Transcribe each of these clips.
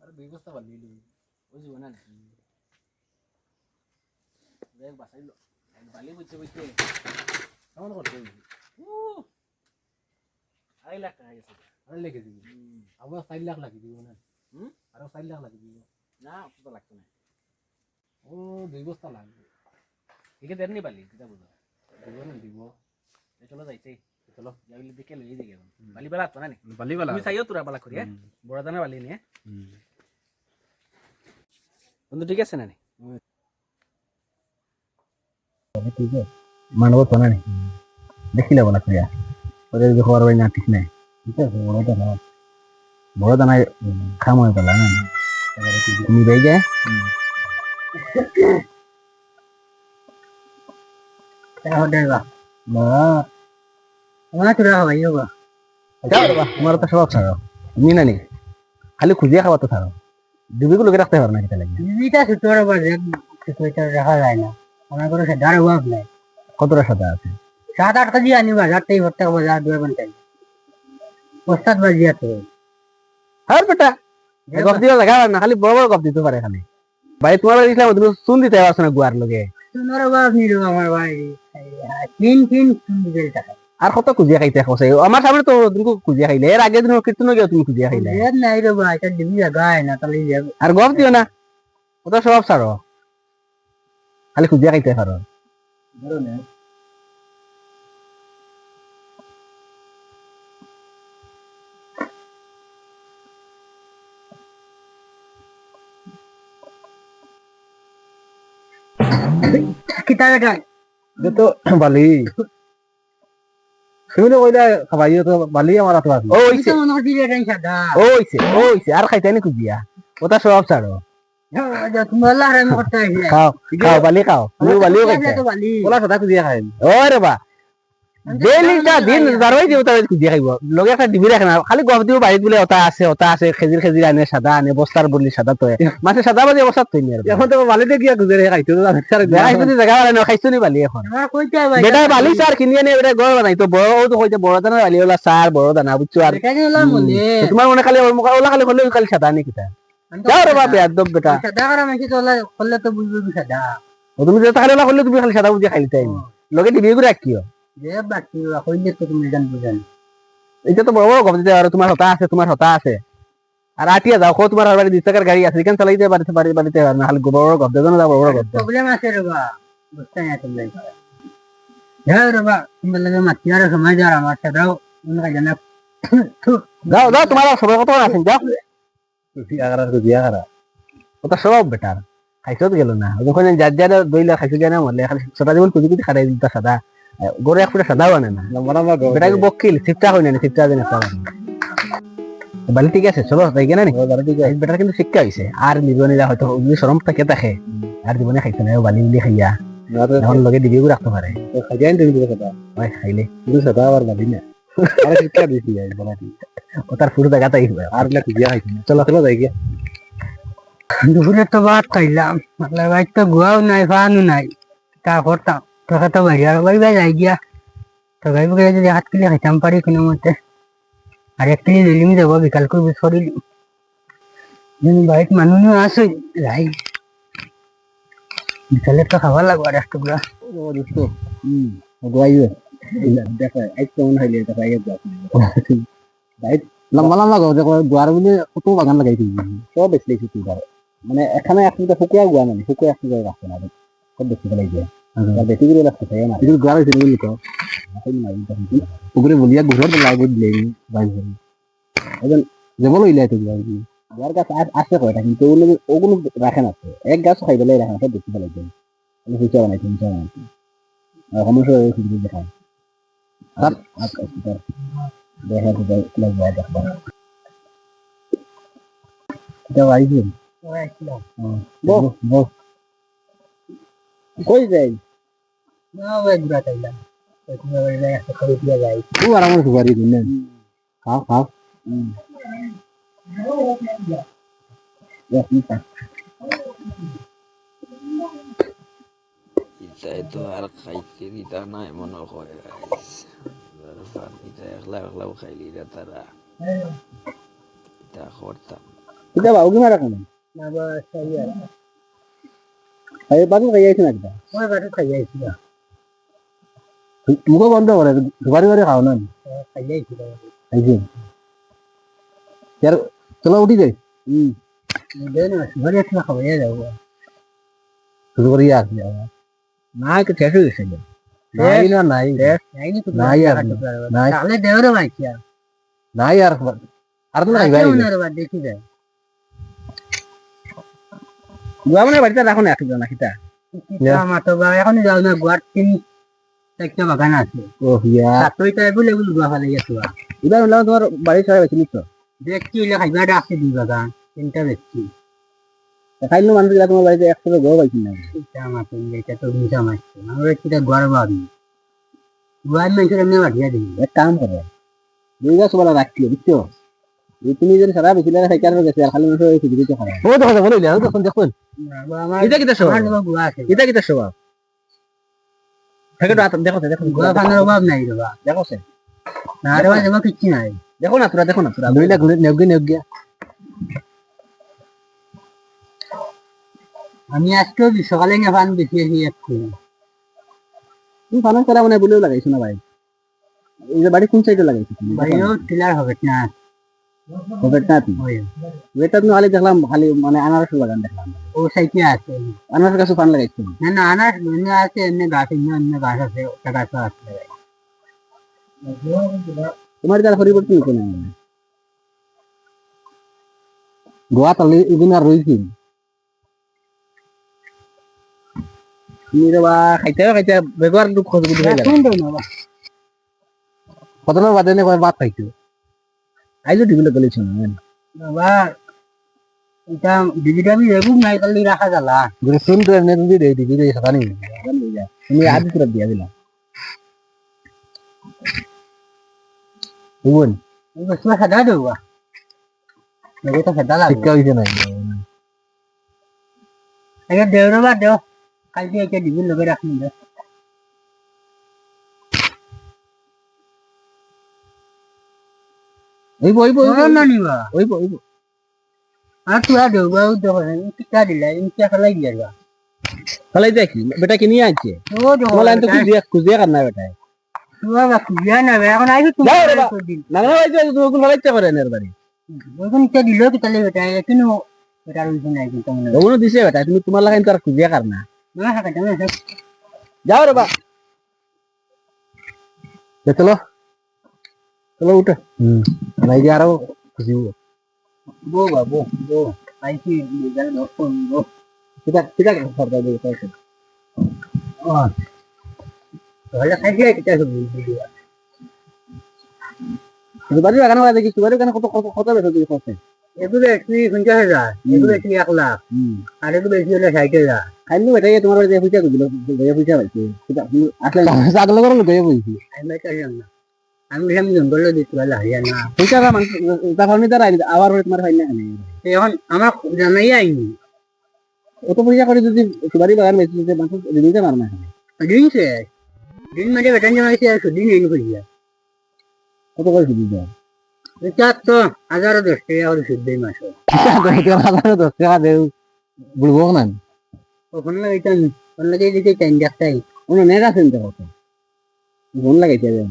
আর দুই বস্তা বালি লই ওই জীবন না দেখ বাসাইলো বালি বুঝছে বুঝছে কেমন করতে 2.5 লাখ টাকা গেছে 2.5 লাখ দিবি আবার 4 লাখ লাগি দিব না আরো 4 লাখ লাগি দিব না অত তো লাগতো না ও দুই বস্তা লাগবে ঠিক আছে দেননি বালি কিটা বুঝা দিব না দিব চলো যাইছে চলো যাইলে দেখে লই যাই এখন বালি বালা তো না নি বালি বালা তুমি চাইও তোরা বালা করি বড় দানা বালি নিয়ে বন্ধু ঠিক আছে না নি ঠিক আছে মানব তো না নি দেখিলে বলা করিয়া ওদের দেখো আর না ঠিক নাই ঠিক আছে বড় দানা খাম হয়ে গেল না তুমি বেই যায় তোমার তো স্বভাব ছাড়ো তুমি না নি খালি খুঁজিয়ে খাওয়া তো ছাড়ো ডিবিগুলো রাখতে পারো না কেটে লাগে ডিবিটা সুতোর রাখা যায় না আমার কোনো সাদার অভাব নাই কতটা সাদা আছে 7-8 কেজি আনি বাজারটাই ভর্তা বাজার 2 ঘন্টায় ওস্তাদ বাজিয়া তো আর বেটা গপ দিও লাগা না খালি বড় বড় গপ দিতে পারে খালি ভাই তোমার বাড়ি ইসলাম তুমি শুন দিতে পারছ না গুয়ার লগে তোমার বাপ নিলো আমার ভাই তিন শুন দিতে টাকা আর কত কুজিয়া খাইতে খসে আমার সামনে তো তুমি কুজিয়া খাইলে এর আগে দিন কীর্তন গিয়ে তুমি কুজিয়া খাইলে এর নাই রে ভাই এটা দিবি গায় না তাহলে আর গপ দিও না ওটা সব ছাড়ো খালি কুজিয়া খাইতে পারো ধরো না kita ada itu Bali তুমি তো কইলা খাবাইও তো বালি আমার তো আছে ওইছে মনে হচ্ছে রে সাদা ওইছে আর খাইতে নি কুজিয়া ওটা সব ছাড়ো তুমি আল্লাহ রাম করতে আইলে খাও খাও বালি খাও তুমি বালিও খাইতে ওলা সাদা কুজিয়া খাই ওরে বা ডেইলিটা দিন বারোই দিও তাই কুজিয়া খাইব লগে একটা ডিবি রাখে না খালি গপ দিও বাড়িত বলে ওটা আছে খেজির আনে সাদা আনে বস্তার বলি সাদা তো মাছে সাদা বাজে অবস্থা তুই নি এখন তো বালিতে গিয়া গুজরে খাইতো খাইতো জায়গা বানানো খাইছো নি বালি এখন বেটা বালি সার কিনি আনে এটা ঘর বানাই তো বড় তো কইতে বড় দানা বালি ওলা সার বড় দানা বুঝছো আর তোমার মনে খালি ওলা খালি হলে খালি সাদা নি কিটা যাও রে বাপ একদম বেটা সাদা করা মাইছি তো ওলা করলে তো বুঝবি সাদা ও তুমি যেটা খালি ওলা করলে তুমি খালি সাদা বুঝি খাইতে লগে ডিবি করে রাখিও যে বাকি কইলে তো তুমি জান বুঝান এটা তো বড় বড় গপ দিতে আর তোমার হতা আছে আর আটিয়া যাও তোমার বাড়ি 20 টাকার গাড়ি আছে এখান চালাইতে বাড়িতে না খালি বড় বড় গপ দেন না বড় বড় গপ প্রবলেম আছে রে বা বুঝতে না তুমি যাও রে বা তুমি লাগে মাতিয়ার সময় যা আমার সাথে উনকা জানা যাও তোমার সবাই কত আছেন যাও তুই আগার দিয়া করা ওটা সব বেটার খাইছো গেল না যখন যার দইলা খাইছো জানা মলে খালি সাদা জীবন কুজি খাড়াই দিতা সাদা গরে এক ফুটা সাদাও আনে না বেটাকে বকিল সিপটা হই না সিপটা দেন বালি ঠিক আছে চলো তাই কেন বেটার কিন্তু শিক্ষা হয়েছে আর জীবনীরা হয়তো যদি শরম থাকে থাকে আর জীবনে খাইছে না বালি উলি খাইয়া এখন লগে ডিবিও রাখতে পারে খাইয়াই তুমি ভাই খাইলে কিন্তু সাদা আর বালি না আর শিক্ষা দিছি ও তার ফুটো দেখা তাই আর দিয়া খাইছে চলো যাই গিয়া দুপুরে তো ভাত খাইলাম ভাই তো গুয়াও নাই ফানও নাই তা করতাম তোকে তো বাড়ি আর বাড়ি যাই গিয়া তো গাইব গেলে যদি 8 কিলো খাইতাম পারি কোনো মতে আর 1 কিলো লিলিং যাবো বিকাল করে সরিল বাইক মানুষও আসে যাই বিকালে তো খাবার লাগবো আর একটা গুলা দেখা এক কেমন হইলে দেখা লম্বা লম্বা গুয়ার বলে কত বাগান লাগাইছি সব বেশি লেগেছি তুই মানে এখানে একটা শুকুয়া গুয়া মানে শুকুয়া একটা রাখছে না সব বেশি ফেলাই যায় বেশি করে রাখতে চাই না এগুলো গুয়া হয়েছে বলি তো পুকুরে বলিয়া ঘুরার তো লাগবে দিলে বাইক ধরে এখন যেমন হইলে তো গুয়ার গাছ আসে কয়টা কিন্তু ওগুলো রাখে না এক গাছ খাই বেলাই রাখে না সব বেশি ফেলাই যায় হুচা বানাইছে সমস্যা সুবিধা দেখায় দেখা দেখবা এটা আইছে কই যাই না ওই ঘুরা তাইলাম তুই আর আমার সুপারি দিলেন খাও এটাই তো আর খাইতে দিতা নাই মনে হয় এটা একলা একলাও খাইলি তারা এটা করতাম কিতা বাউ কি মারা কেন না বা সাইয়া এই বাবু খাই আইছ না কিতা ওই বাটু খাই আইছি না মুখ বন্ধ করে দুবারি বারে খাও না খাই আইছি না আইছি यार चलो उठी जाए দেন ঘরে একটা খাওয়া যাও শুরু করি আর না কে শেষ হয়ে গেছে নাই না নাই নাই তো নাই আর নাই তাহলে দেওরে মাইকিয়া নাই আর তো নাই ভাই আর দেখি যায় গুয়া মানে বাড়িতে রাখো না একজন নাকিটা আমার তো এখন যাও না গোয়ার তিন একটা বাগান আছে ও ইয়া তুই তাই বলে বল গোয়া ফেলে গেছো এবার বললাম তোমার বাড়ি সবাই বেশি নিচ্ছ দেখছি এলে খাইবাটা আছে দুই বাগান তিনটা দেখছি খাইলো মানুষ তোমার বাড়িতে একসাথে গোয়া পাইছি না এটা আমার এটা তো মিশা মারছে আমরা কিটা গোয়ার বাড়ি গোয়ার মেয়েদের এমনি বাড়িয়া দিই এক কাম করে দুই গাছ বলা রাখছিও বুঝছো তুমি যদি সারা বেশি লাগা খাইতে আর গেছে আর খালি মানুষ ওই দিতে খায় ও দেখো দেখো লইলে ও দেখুন দেখুন এটা কিটা স্বভাব গোয়া আছে এটা কিটা স্বভাব থাকে দেখো দেখো গোয়া খানার অভাব নাই রে বা দেখো সে না রে বা দেবা কিচ্ছু নাই দেখো না তোরা দুইটা ঘুরে নেগিয়া আমি আজকেও সকালে না ফান বেশি আসি একটু তুমি ফান করা মানে বলেও লাগাইছো না ভাই এই যে বাড়ি কোন সাইডে লাগাইছো তুমি বাড়িও টিলার হবে না হবে না তুমি ওই ওইটা তুমি খালি দেখলাম খালি মানে আনারস বাগান দেখলাম ও সাইডে আছে আনারস গাছ ফান লাগাইছো না না আনার এমনি আছে এমনি গাছ আছে ওটা গাছ আছে তোমার যার পরিবর্তন হতো না গোয়া তাহলে এগুলো আর রয়েছি তুমি রে বা খাইতে বেগর দুঃখ গুলো হয়ে গেল কতটা বাদে নে ভাত খাইছো আইজো টিভিলে গলেছ না বাবা এটা ডিজিটাল রেগু নাই কালি রাখা গলা গুলো শুন তো নে তুমি দে দিবি রে সাদানি তুমি আদি করে দিয়া দিলা বুন বস সাদা দেবা এগো তো সাদা লাগবে শিক্ষা হইছে না আগে দেওরে বা দেও কালকে এটা ডিজিটাল লগে রাখনি দে ওইব না নিবা ওইব আর তুই আর দেবা ও দেখো কিটা দিলা ইনটা ফলাই দিবা ফলাই দেখি বেটা কি নিয়ে আছে ও দেখো বলা তো কুজিয়া করনা বেটা তুই আর কুজিয়া না এখন আইছো তুমি দিন না না ভাই তুই কোন ফলাইতে পারে না বাড়ি ওইখানে কিটা দিলো কি তাহলে বেটা কিন্তু বেটার উঠে নাই কিন্তু মনে ওগুলো দিছে বেটা তুমি তোমার লাগাইন তো আর কুজিয়া করনা না হ্যাঁ কেন যাও রে বা চলো চলো উঠে নাই যে আরো খুশি বো বাবু বো আইছি গেল ফোন বো কিটা সরকার দিয়ে পয়সা তাহলে খাইছে কিটা ভিডিও বাড়ি বাগান দেখি বাড়ি বাগান কত কত কত বেশি দিয়ে খরচ এগুলো একটু 50,000 এগুলো একটু 1 লাখ আর এগুলো বেশি হলে 60,000 খাইলো এটাই তোমার বাড়িতে পয়সা দিল পয়সা পাইছে আসলে আগলে করে গয়ে বইছি আমি চাইলাম না আমি আমি জঙ্গলে দিতে পারলে হারিয়ানা পয়সা মানুষ তা ফার্মি তার আবার তোমার ফাইন না এখন আমার জানাই আইনি অত পয়সা করে যদি বাড়ি বাগান বেশি দিতে মানুষ দিতে পারে না দিনছে দিন মানে বেতন জমাইছে সুদিন এনে করিয়া কত করে দিতে এটা তো 1010 টাকা আর সুদ দেই মাসে 10 টাকা দেও বলবো না ওখান লাগে এটা ওখান লাগে দিতে টাইম দেখতাই ওনা নেট আছে তো কত ফোন লাগাইতে দেন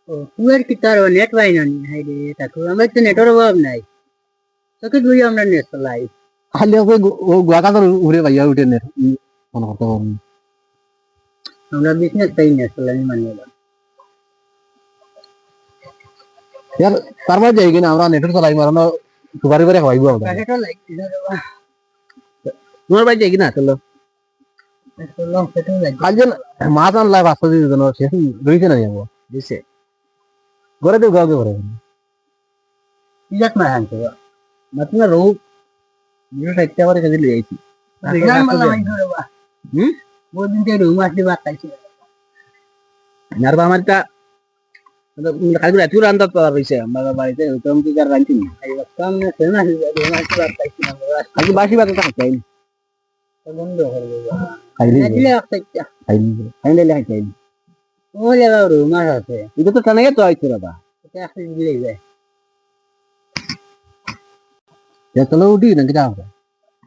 ও কুয়ার কি তার নেট পাই না নি হাই রে তাকু আমার তো নেটের অভাব নাই তোকে দুই আমরা নেট চালাই খালি ও গুয়াকা তো উড়ে ভাইয়া উঠে নেট মনে করতে পারবো আমরা বিজনেস তাই নেট চালাই মানে यार तारवा जाएगी ना हमरा नेटवर्क चलाई मारनो सुपारी बारे खाइबो अब কাছে তো লাগছে না রে বাবা তোমার বাড়ি যাইকি না চলো চলো সেটা লাগছে কাল যেন মাছ আনলাই বাস্তা দিয়ে দেন শেষ রইছে না যাবো দিছে ঘরে তো গাও ঘরে ইজাত মা আনছে মাত্র রৌ নিয়ে সাইতে করে কাজে লই আইছি রিজাল মালা মাই ধরে বা বহুত দিন থেকে রুম আসলে বাত খাইছে নারবা আমারটা কালকে রাতে রান্না তো রইছে আমার বাড়িতে তুমি কি কর রান্তি এই সামনে সেনা রুম আসলে বাত খাইছে না আজ বাসি বাত তো খাই বন্ধ করে দেবা খাইলি দিলে একটা খাইলি খাইলে খাই ও লাগা রুম আছে এটা তো টানে তো আইছে বাবা এটা আসলে দিলে যায় চলো উঠি না কিটা আমরা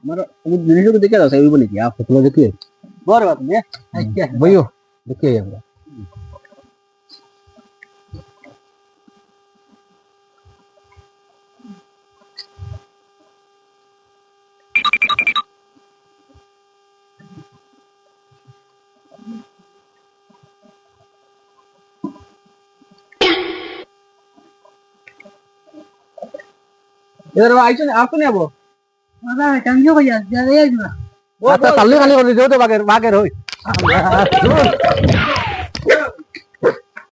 আমার জিনিসগুলো দেখে দাও সেই বলি কি আপনি তোলা দেখি বড় বাত নে আচ্ছা বইও দেখি আমরা এবার আইছেন আপনি আবো বাবা টাঙ্গিও কই যা যা আচ্ছা তাহলে খালি করে দিও তো বাগের বাগের হই